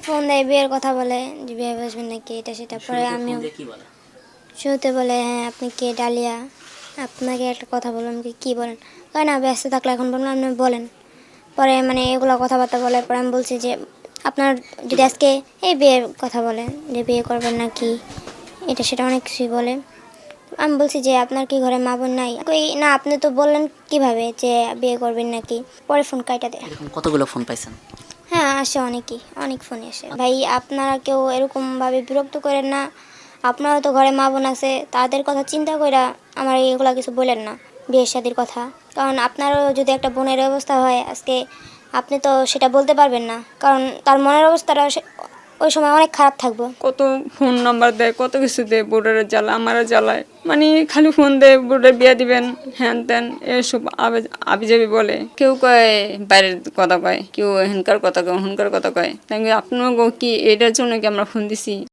Phone দেয়, বিয়ের কথা বলে যে বিয়ে বসবেন নাকি এটা সেটা। পরে আমিও শুরুতে বলে হ্যাঁ আপনি কে, ডালিয়া, আপনাকে একটা কথা বললাম, কি কী বলেন, কয় না ব্যস্ত থাকলে এখন বললাম আপনি বলেন। পরে মানে এগুলো কথাবার্তা বলে, পরে আমি বলছি যে আপনার যদি আজকে এই বিয়ের কথা বলে যে বিয়ে করবেন নাকি এটা সেটা অনেক কিছুই বলে। আমি বলছি যে আপনার কি ঘরে মা বোন নাই, কই না আপনি তো বললেন কিভাবে যে বিয়ে করবেন নাকি। পরে ফোন কাইটা দেয়। এরকম কতগুলো ফোন পাইছেন? হ্যাঁ আসে অনেকই, অনেক ফোনে আসে। ভাই আপনারা কেউ এরকমভাবে বিরক্ত করেন না, আপনারও তো ঘরে মা বোন আছে, তাদের কথা চিন্তা করে আমার এগুলো কিছু বলেন না বিয়ের শাদির কথা। কারণ আপনারও যদি একটা বোনের অবস্থা হয় আজকে, আপনি তো সেটা বলতে পারবেন না, কারণ তার মনের অবস্থাটা ওই সময় অনেক খারাপ থাকবে। কত ফোন নাম্বার দেয়, কত কিছু দেয়, বোর্ডারে জ্বালা আমারও জ্বালায়। মানে খালি ফোন দেয় বোর্ডে বিয়ে দিবেন হ্যান ত্যান এসব আবিজাবি বলে। কেউ কয় বাইরের কথা কয়, কেউ হেনকার কথা কয়, হুনকার কথা কয়। তাই আপনার কি এটার জন্য কি আমরা ফোন দিছি?